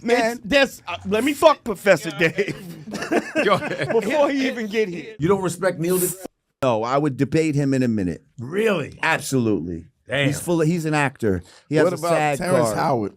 Man, let me fuck Professor Dave before he even get here. You don't respect Neil? No, I would debate him in a minute. Really? Absolutely. Damn. He's an actor. He has What a about SAG Terrence card. Howard?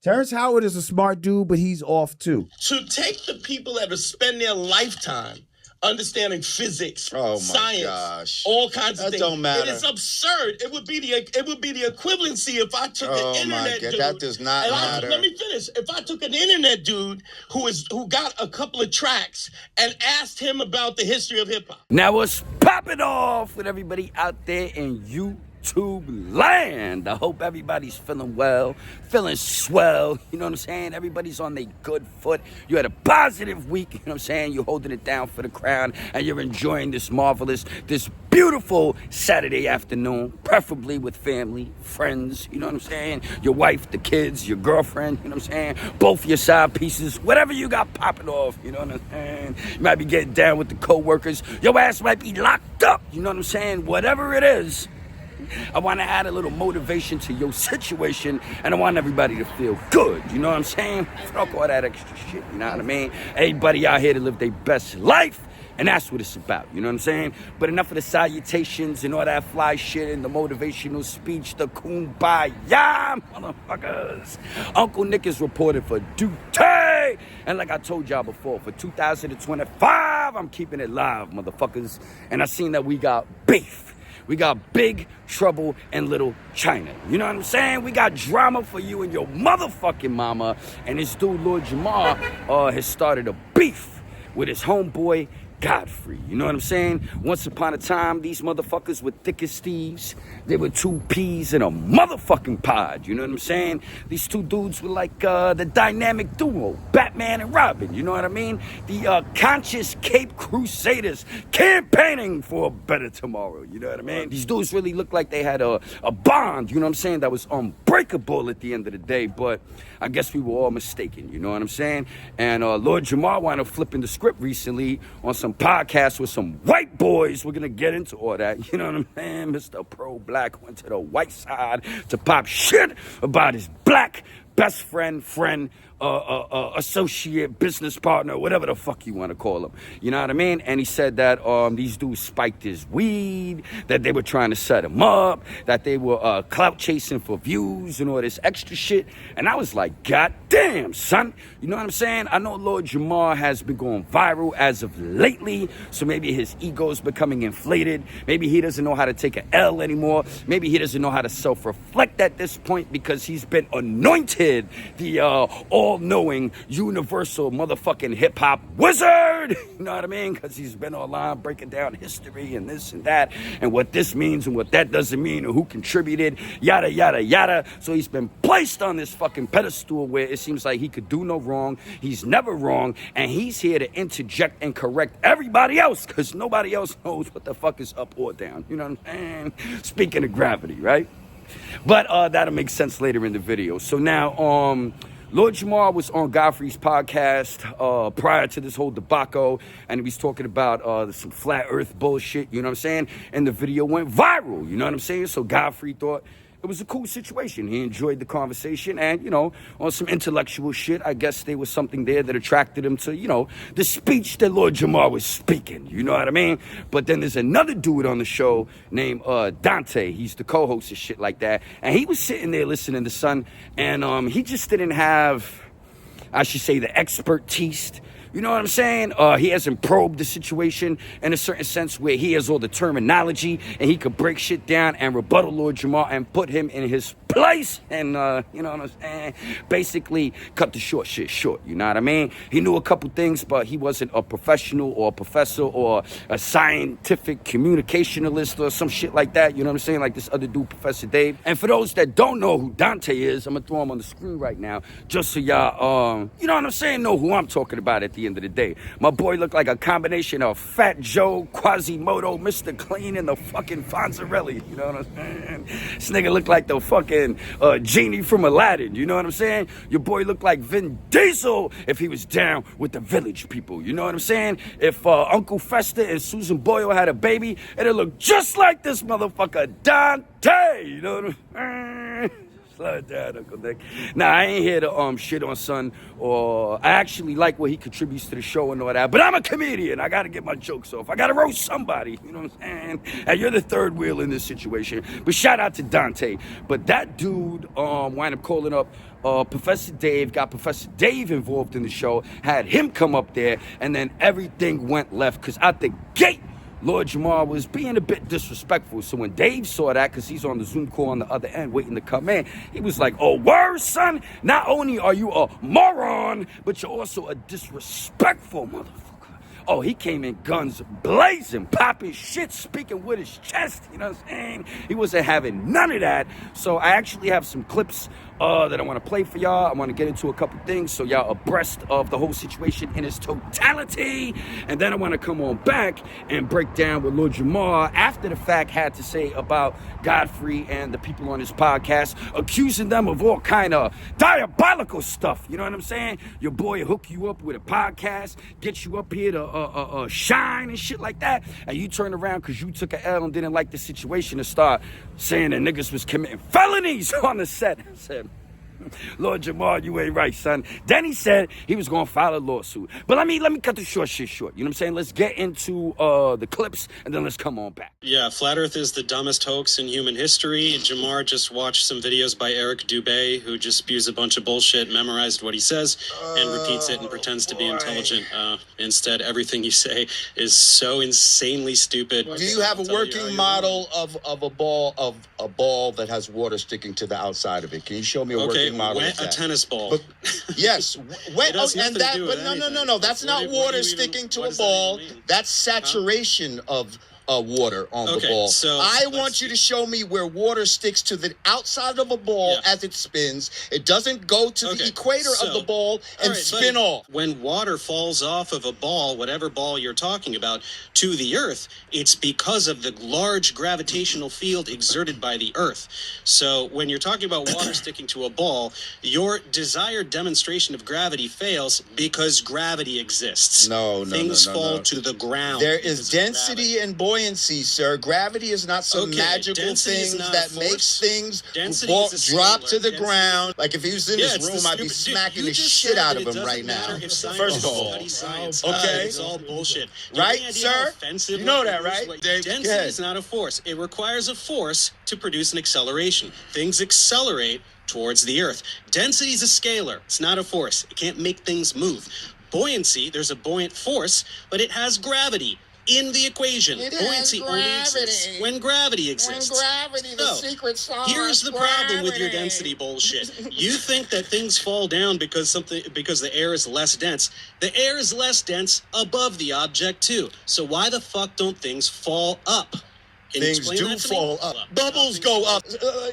Terrence Howard is a smart dude, but he's off too. To take the people that have spent their lifetime understanding physics, science, all kinds of things. That don't matter. It is absurd. It would be the equivalency if I took an internet dude. That does not matter. Let me finish. If I took an internet dude who got a couple of tracks and asked him about the history of hip hop. Now what's popping off with everybody out there in YouTube land? I hope everybody's feeling well, feeling swell. You know what I'm saying? Everybody's on their good foot. You had a positive week. You know what I'm saying? You're holding it down for the crowd and you're enjoying this marvelous, this beautiful Saturday afternoon, preferably with family, friends. You know what I'm saying? Your wife, the kids, your girlfriend. You know what I'm saying? Both your side pieces, whatever you got popping off. You know what I'm saying? You might be getting down with the co-workers. Your ass might be locked up. You know what I'm saying? Whatever it is, I want to add a little motivation to your situation, and I want everybody to feel good. You know what I'm saying? Fuck all that extra shit. You know what I mean? Everybody out here to live their best life, and that's what it's about. You know what I'm saying? But enough of the salutations and all that fly shit and the motivational speech, the kumbaya, motherfuckers. Uncle Nick is reported for duty. And like I told y'all before, for 2025, I'm keeping it live, motherfuckers. And I seen that we got beef. We got Big Trouble in Little China. You know what I'm saying? We got drama for you and your motherfucking mama. And this dude, Lord Jamar, has started a beef with his homeboy, Godfrey. You know what I'm saying? Once upon a time, these motherfuckers were thick as thieves. They were two peas in a motherfucking pod. You know what I'm saying? These two dudes were like the dynamic duo, Batman and Robin. You know what I mean? The conscious Cape Crusaders campaigning for a better tomorrow. You know what I mean? These dudes really looked like they had a bond, you know what I'm saying, that was unbreakable at the end of the day. But I guess we were all mistaken. You know what I'm saying? And Lord Jamar wound up flipping the script recently on some podcast with some white boys. We're gonna get into all that. You know what I'm saying? Mr. Pro Black went to the white side to pop shit about his black best friend, associate, business partner, whatever the fuck you want to call him. You know what I mean? And he said that these dudes spiked his weed, that they were trying to set him up, that they were clout chasing for views and all this extra shit. And I was like, God damn, son. You know what I'm saying? I know Lord Jamar has been going viral as of lately, so maybe his ego's becoming inflated. Maybe he doesn't know how to take an L anymore. Maybe he doesn't know how to self-reflect at this point because he's been anointed the all-knowing, universal motherfucking hip-hop wizard. You know what I mean? Because he's been online breaking down history and this and that and what this means and what that doesn't mean and who contributed, yada, yada, yada. So he's been placed on this fucking pedestal where it seems like he could do no wrong. He's never wrong. And he's here to interject and correct everybody else because nobody else knows what the fuck is up or down. You know what I'm saying? Speaking of gravity, right? But that'll make sense later in the video. So now, Lord Jamar was on Godfrey's podcast prior to this whole debacle, and he was talking about some flat earth bullshit, you know what I'm saying? And the video went viral, you know what I'm saying? So Godfrey thought it was a cool situation. He enjoyed the conversation, and, you know, on some intellectual shit, I guess there was something there that attracted him to, you know, the speech that Lord Jamar was speaking, you know what I mean? But then there's another dude on the show named Dante. He's the co-host and shit like that, and he was sitting there listening to Son, and he just didn't have, I should say, the expertise. You know what I'm saying? He hasn't probed the situation in a certain sense where he has all the terminology and he could break shit down and rebuttal Lord Jamar and put him in his place and, you know what I'm saying? Basically cut the short shit short, you know what I mean? He knew a couple things, but he wasn't a professional or a professor or a scientific communicationalist or some shit like that, you know what I'm saying? Like this other dude, Professor Dave. And for those that don't know who Dante is, I'm gonna throw him on the screen right now just so y'all, you know what I'm saying, know who I'm talking about at the end of the day. My boy looked like a combination of Fat Joe, Quasimodo, Mr. Clean, and the fucking Fonzarelli. You know what I'm saying? This nigga looked like the fucking genie from Aladdin. You know what I'm saying? Your boy looked like Vin Diesel if he was down with the village people. You know what I'm saying? If Uncle Fester and Susan Boyle had a baby, it'd look just like this motherfucker, Dante. You know what I'm saying? Slow down, Uncle Nick. Nah, I ain't here to shit on son, or I actually like what he contributes to the show and all that. But I'm a comedian. I gotta get my jokes off. I gotta roast somebody. You know what I'm saying? And you're the third wheel in this situation. But shout out to Dante. But that dude wound up calling up Professor Dave, got Professor Dave involved in the show, had him come up there, and then everything went left. Because out the gate, Lord Jamar was being a bit disrespectful. So when Dave saw that, because he's on the Zoom call on the other end waiting to come in, he was like, oh, word, son? Not only are you a moron, but you're also a disrespectful motherfucker. Oh, he came in guns blazing, popping shit, speaking with his chest, you know what I'm saying? He wasn't having none of that. So I actually have some clips that I want to play for y'all. I want to get into a couple things so y'all abreast of the whole situation in its totality. And then I want to come on back and break down what Lord Jamar, after the fact, had to say about Godfrey and the people on his podcast, accusing them of all kind of diabolical stuff. You know what I'm saying? Your boy will hook you up with a podcast, get you up here to shine and shit like that. And you turn around because you took an L and didn't like the situation and start saying that niggas was committing felonies on the set. I said, Lord Jamar, you ain't right, son. Then he said he was going to file a lawsuit. But let me cut the short shit short. You know what I'm saying? Let's get into the clips, and then let's come on back. Yeah, Flat Earth is the dumbest hoax in human history. Jamar just watched some videos by Eric Dubé, who just spews a bunch of bullshit, memorized what he says, and repeats it and pretends to be intelligent. Instead, everything you say is so insanely stupid. Do you have a working model of a ball that has water sticking to the outside of it? Can you show me a working model? A tennis ball. But, yes. Wet, no. That's not water sticking to a ball. That's saturation of water on the ball. So I want you to show me where water sticks to the outside of a ball as it spins. It doesn't go to the equator of the ball and spin off. When water falls off of a ball, whatever ball you're talking about, to the earth, it's because of the large gravitational field exerted by the earth. So when you're talking about water sticking to a ball, your desired demonstration of gravity fails because gravity exists. Things fall to the ground. There is density and buoyancy, sir. Gravity is not some magical thing that makes things drop to the ground. Like if he was in this room, I'd be smacking the shit out of him right now. First of all, it's all bullshit. Right, sir? You know that, right? Density is not a force. It requires a force to produce an acceleration. Things accelerate towards the earth. Density is a scalar. It's not a force. It can't make things move. Buoyancy, there's a buoyant force, but it has gravity in the equation. Buoyancy only exists when gravity exists. The secret sauce. Here's the problem with your density bullshit. You think that things fall down because the air is less dense. The air is less dense above the object too. So why the fuck don't things fall up? Things do fall up. Bubbles go up.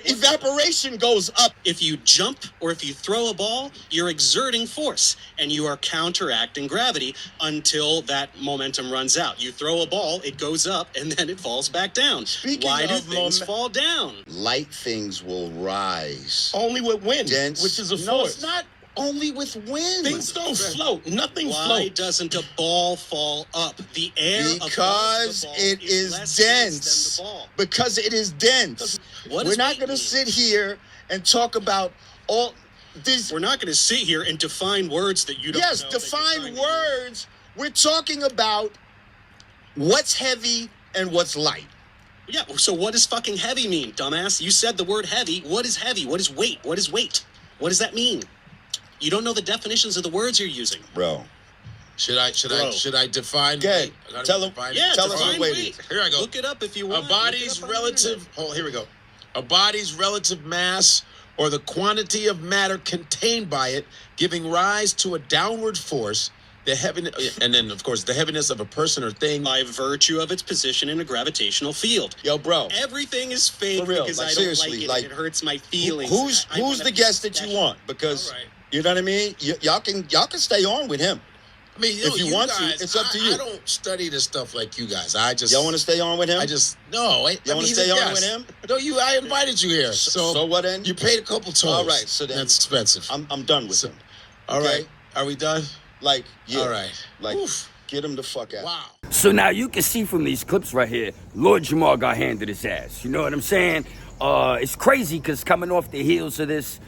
Evaporation goes up. If you jump or if you throw a ball, you're exerting force and you are counteracting gravity until that momentum runs out. You throw a ball, it goes up, and then it falls back down. Why do things fall down? Light things will rise. Only with wind, which is a force. No, it's not. Only with wind. Things don't float. Nothing floats. Why doesn't a ball fall up? The air because above the ball it is dense. Than the ball. Because it is dense. We're not going to sit here and talk about all these. We're not going to sit here and define words that you don't know. Yes, define words. We're talking about what's heavy and what's light. Yeah, so what does fucking heavy mean, dumbass? You said the word heavy. What is heavy? What is weight? What is weight? What does that mean? You don't know the definitions of the words you're using, bro. Should I define? Good. Tell them. Tell us what weight. Here I go. Look it up if you want. A body's relative. Here we go. A body's relative mass, or the quantity of matter contained by it, giving rise to a downward force. The heaviness, and then of course the heaviness of a person or thing by virtue of its position in a gravitational field. Yo, bro. Everything is fake because I don't like it. It hurts my feelings. Who's the guest that you want? Because. You know what I mean? Y'all can stay on with him. I mean, if you want guys, to, it's up to you. I don't study this stuff like you guys. Y'all want to stay on with him? Y'all want to stay on with him? No, I invited you here. So what then? You paid a couple tolls. All right, so then that's expensive. I'm done with him. All right, are we done? Like, yeah. All right. Like, get him the fuck out. Wow. So now you can see from these clips right here, Lord Jamar got handed his ass. You know what I'm saying? It's crazy because coming off the heels of this,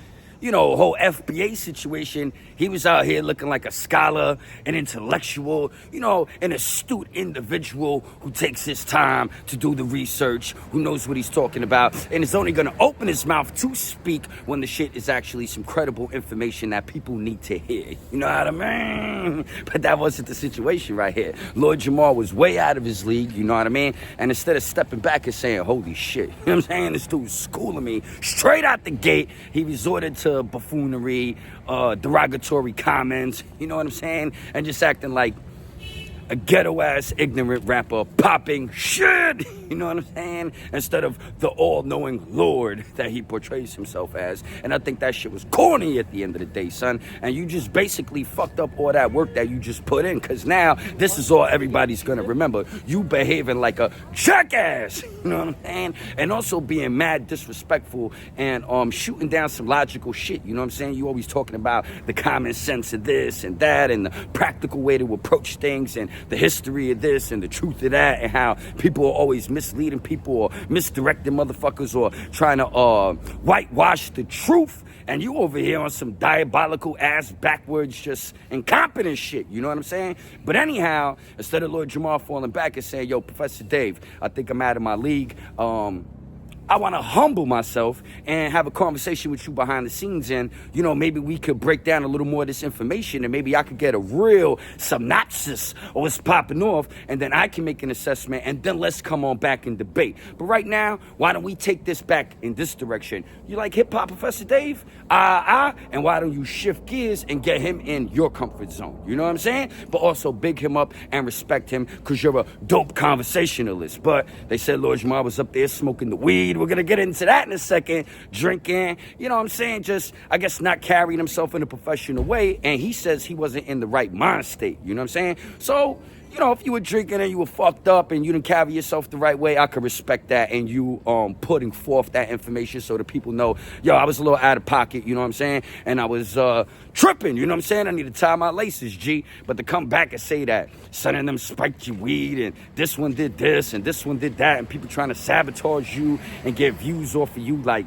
whole FBA situation, he was out here looking like a scholar, an intellectual, an astute individual who takes his time to do the research, who knows what he's talking about, and is only going to open his mouth to speak when the shit is actually some credible information that people need to hear. You know what I mean? But that wasn't the situation right here. Lord Jamar was way out of his league, you know what I mean? And instead of stepping back and saying, holy shit, you know what I'm saying? This dude's schooling me straight out the gate. He resorted to buffoonery, derogatory comments, you know what I'm saying? And just acting like a ghetto-ass ignorant rapper popping shit, you know what I'm saying? Instead of the all-knowing Lord that he portrays himself as. And I think that shit was corny at the end of the day, son. And you just basically fucked up all that work that you just put in, because now this is all everybody's gonna remember. You behaving like a jackass, you know what I'm saying? And also being mad disrespectful and shooting down some logical shit, you know what I'm saying? You always talking about the common sense of this and that and the practical way to approach things and the history of this and the truth of that, and how people are always misleading people or misdirecting motherfuckers or trying to whitewash the truth. And you over here on some diabolical ass backwards just incompetent shit, you know what I'm saying? But anyhow, instead of Lord Jamar falling back and saying, yo, Professor Dave, I think I'm out of my league, I want to humble myself and have a conversation with you behind the scenes, and, maybe we could break down a little more of this information, and maybe I could get a real synopsis of what's popping off, and then I can make an assessment, and then let's come on back and debate. But right now, why don't we take this back in this direction? You like hip-hop, Professor Dave? And why don't you shift gears and get him in your comfort zone? You know what I'm saying? But also big him up and respect him, because you're a dope conversationalist. But they said Lord Jamar was up there smoking the weed. We're going to get into that in a second. Drinking, you know what I'm saying? Just, I guess, not carrying himself in a professional way. And he says he wasn't in the right mind state. You know what I'm saying? So, if you were drinking and you were fucked up and you didn't carry yourself the right way, I could respect that, and you putting forth that information so that people know, yo, I was a little out of pocket, you know what I'm saying? And I was tripping, you know what I'm saying? I need to tie my laces, G. But to come back and say that son of them spiked your weed and this one did this and this one did that, and people trying to sabotage you and get views off of you, like,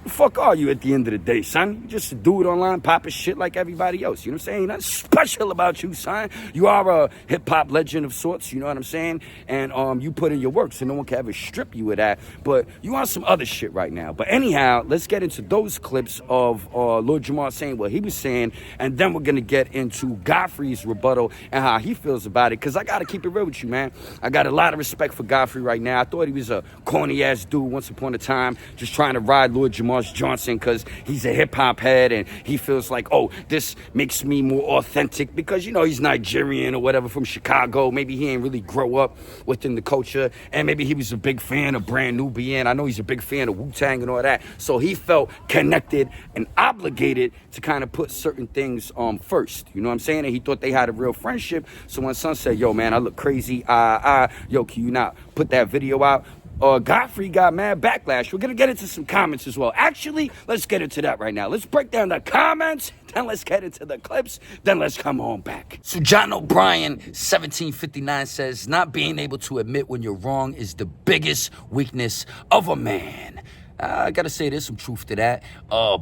the fuck are you at the end of the day, son? You just a dude online popping shit like everybody else. You know what I'm saying? Nothing special about you, son. You are a hip-hop legend of sorts, you know what I'm saying? And you put in your work, so no one can ever strip you of that. But you on some other shit right now. But anyhow, let's get into those clips of Lord Jamar saying what he was saying, and then we're going to get into Godfrey's rebuttal and how he feels about it, because I got to keep it real with you, man. I got a lot of respect for Godfrey right now. I thought he was a corny-ass dude once upon a time, just trying to ride Lord Jamar Johnson because he's a hip-hop head and he feels like, oh, this makes me more authentic because, he's Nigerian or whatever from Chicago. Maybe he ain't really grow up within the culture, and maybe he was a big fan of Brand Nubian. I know he's a big fan of Wu-Tang and all that, so he felt connected and obligated to kind of put certain things first, you know what I'm saying? And he thought they had a real friendship. So when son said, yo, man, I look crazy, yo, can you not put that video out? Godfrey got mad backlash. We're going to get into some comments as well. Actually, let's get into that right now. Let's break down the comments, then let's get into the clips, then let's come on back. So John O'Brien, 1759 says, not being able to admit when you're wrong is the biggest weakness of a man. I gotta say, there's some truth to that.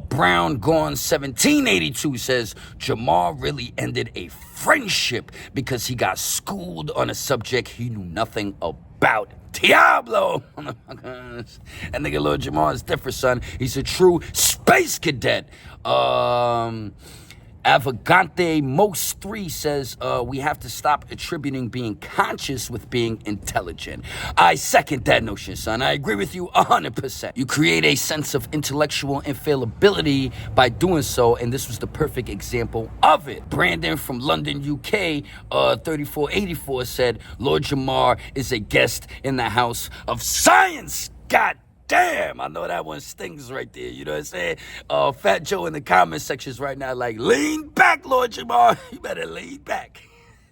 Brown Gone 1782 says, Jamar really ended a friendship because he got schooled on a subject he knew nothing about. Diablo! And nigga Lord Jamar is different, son. He's a true space cadet. Avagante Most 3 says, we have to stop attributing being conscious with being intelligent. I second that notion, son. I agree with you 100%. You create a sense of intellectual infallibility by doing so, and this was the perfect example of it. Brandon from London, UK, 3484 said, Lord Jamar is a guest in the House of Science. God damn, I know that one stings right there, you know what I'm saying? Fat Joe in the comment sections right now like, lean back, Lord Jamar. You better lean back.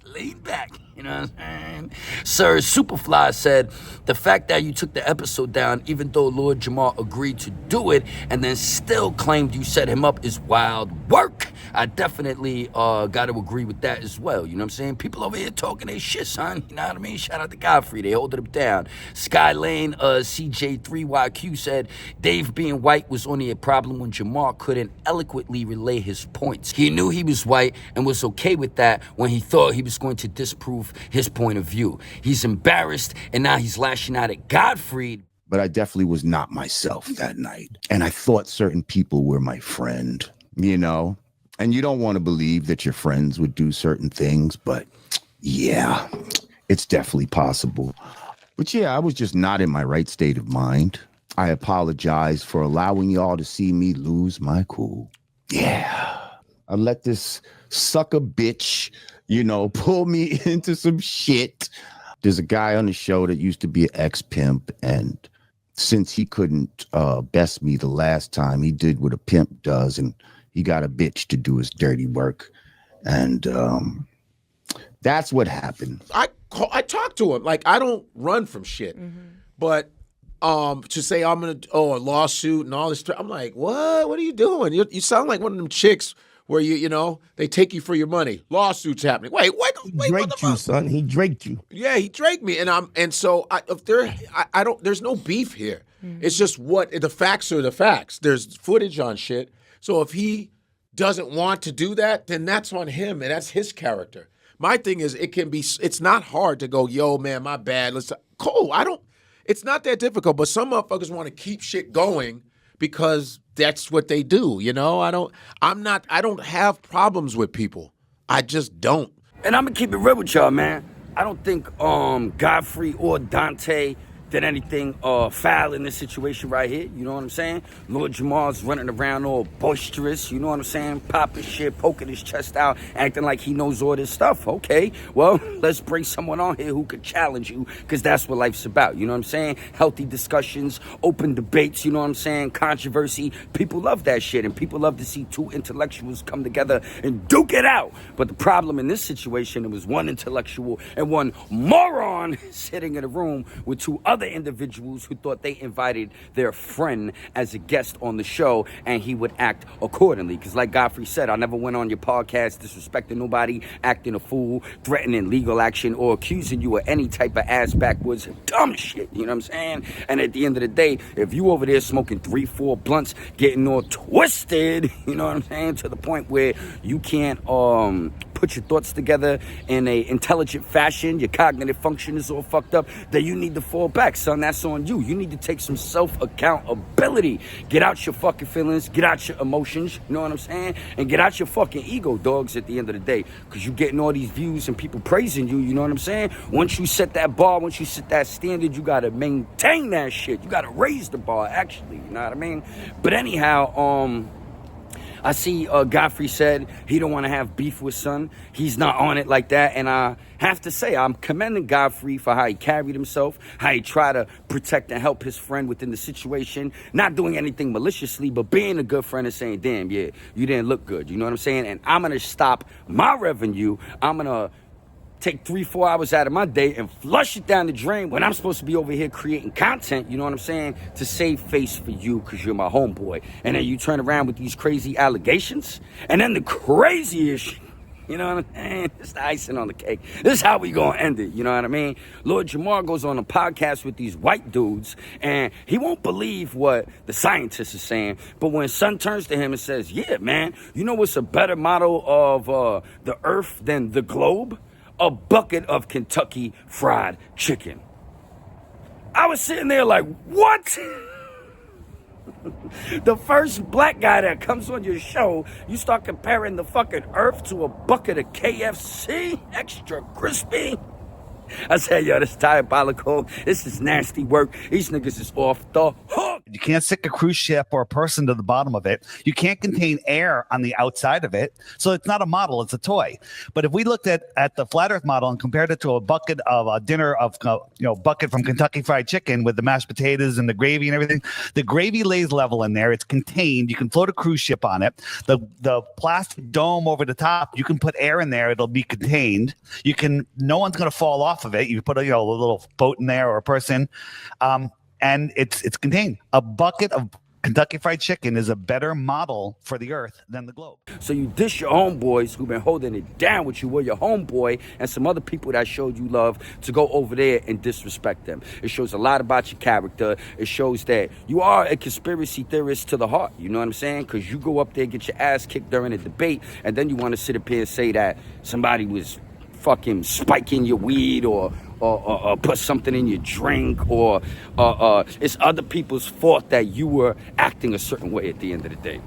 Lean back. You know what I'm saying? Sir Superfly said, the fact that you took the episode down, even though Lord Jamar agreed to do it, and then still claimed you set him up is wild work. I definitely got to agree with that as well. You know what I'm saying? People over here talking their shit, son. You know what I mean? Shout out to Godfrey. They holding him down. Skylane CJ3YQ said, Dave being white was only a problem when Jamar couldn't eloquently relay his points. He knew he was white and was okay with that when he thought he was going to disprove his point of view. He's embarrassed, and now he's lashing out at Godfrey. But I definitely was not myself that night. And I thought certain people were my friend, you know? And you don't want to believe that your friends would do certain things, but yeah, it's definitely possible. But yeah, I was just not in my right state of mind. I apologize for allowing y'all to see me lose my cool. Yeah, I let this sucker bitch, you know, pull me into some shit. There's a guy on the show that used to be an ex-pimp, and since he couldn't best me the last time, he did what a pimp does, and he got a bitch to do his dirty work. And that's what happened. I talked to him. Like, I don't run from shit. But to say I'm going to, a lawsuit and all this, I'm like, what? What are you doing? You sound like one of them chicks where you know, they take you for your money. Lawsuits happening. Wait, he draked you, son. He draked you. Yeah, he draked me, and so there's no beef here. It's just what the facts are. The facts. There's footage on shit. So if he doesn't want to do that, then that's on him, and that's his character. My thing is, it's not hard to go, yo, man, my bad. Cool. It's not that difficult, but some motherfuckers want to keep shit going because that's what they do, you know? I don't have problems with people. I just don't. And I'm gonna keep it real with y'all, man. I don't think Godfrey or Dante did anything foul in this situation right here. You know what I'm saying? Lord Jamar's running around all boisterous, you know what I'm saying? Popping shit, poking his chest out, acting like he knows all this stuff. Okay, well, let's bring someone on here who could challenge you, because that's what life's about, you know what I'm saying? Healthy discussions, open debates, you know what I'm saying? Controversy. People love that shit, and people love to see two intellectuals come together and duke it out. But the problem in this situation, it was one intellectual and one moron sitting in a room with two other individuals who thought they invited their friend as a guest on the show, and he would act accordingly. Because like Godfrey said, I never went on your podcast disrespecting nobody, acting a fool, threatening legal action, or accusing you of any type of ass backwards dumb shit, you know what I'm saying? And at the end of the day, if you over there smoking 3-4 blunts, getting all twisted, you know what I'm saying, to the point where you can't put your thoughts together in a intelligent fashion, your cognitive function is all fucked up, then you need to fall back, son. That's on you. You need to take some self-accountability. Get out your fucking feelings, get out your emotions, you know what I'm saying? And get out your fucking ego, dogs, at the end of the day. Because you're getting all these views and people praising you, you know what I'm saying? Once you set that bar, once you set that standard, you got to maintain that shit. You got to raise the bar, actually, you know what I mean? But anyhow, I see Godfrey said he don't want to have beef with son. He's not on it like that. And I have to say, I'm commending Godfrey for how he carried himself, how he tried to protect and help his friend within the situation, not doing anything maliciously, but being a good friend and saying, damn, yeah, you didn't look good. You know what I'm saying? And I'm going to stop my revenue. I'm going to take 3-4 hours out of my day and flush it down the drain when I'm supposed to be over here creating content, you know what I'm saying, to save face for you because you're my homeboy. And then you turn around with these crazy allegations. And then the craziest, you know what I'm saying? It's the icing on the cake. This is how we gonna end it, you know what I mean? Lord Jamar goes on a podcast with these white dudes, and he won't believe what the scientists are saying. But when son turns to him and says, yeah, man, you know what's a better model of the earth than the globe? A bucket of Kentucky Fried Chicken. I was sitting there like, what? The first black guy that comes on your show, you start comparing the fucking earth to a bucket of KFC, extra crispy. I said, yo, this is diabolical. This is nasty work. These niggas is off the hook. You can't stick a cruise ship or a person to the bottom of it. You can't contain air on the outside of it. So it's not a model, it's a toy. But if we looked at the flat earth model and compared it to a bucket of a dinner of, bucket from Kentucky Fried Chicken with the mashed potatoes and the gravy and everything, the gravy lays level in there. It's contained. You can float a cruise ship on it. The plastic dome over the top, you can put air in there. It'll be contained. No one's going to fall off of it. You put a little boat in there or a person, and it's contained. A bucket of Kentucky Fried Chicken is a better model for the earth than the globe. So you dish your homeboys who've been holding it down with you, or your homeboy and some other people that showed you love, to go over there and disrespect them. It shows a lot about your character. It shows that you are a conspiracy theorist to the heart. You know what I'm saying? Because you go up there, get your ass kicked during a debate, and then you want to sit up here and say that somebody was fucking spiking your weed or put something in your drink, or it's other people's fault that you were acting a certain way at the end of the day.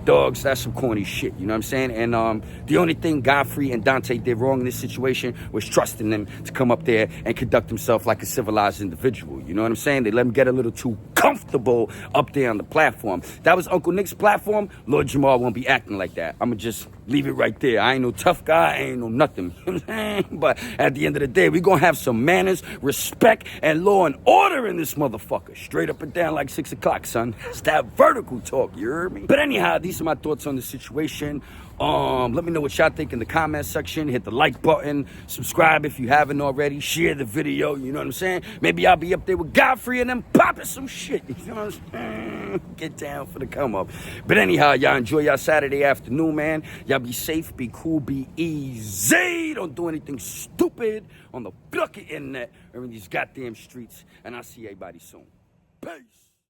Dogs, that's some corny shit, you know what I'm saying? And the only thing Godfrey and Dante did wrong in this situation was trusting them to come up there and conduct himself like a civilized individual, you know what I'm saying? They let him get a little too comfortable up there on the platform. That was Uncle Nick's platform. Lord Jamar won't be acting like that. I'ma just leave it right there. I ain't no tough guy, I ain't no nothing. You know what I'm saying? But at the end of the day, we gonna have some manners, respect, and law and order in this motherfucker. Straight up and down like 6 o'clock, son. It's that vertical talk, you heard me? But anyhow, these are my thoughts on the situation. Let me know what y'all think in the comment section. Hit the like button. Subscribe if you haven't already. Share the video, you know what I'm saying? Maybe I'll be up there with Godfrey and them popping some shit. You know what I'm saying? Get down for the come up. But anyhow, y'all enjoy y'all Saturday afternoon, man. Y'all be safe, be cool, be easy. Don't do anything stupid on the fucking internet or in these goddamn streets. And I'll see everybody soon. Peace.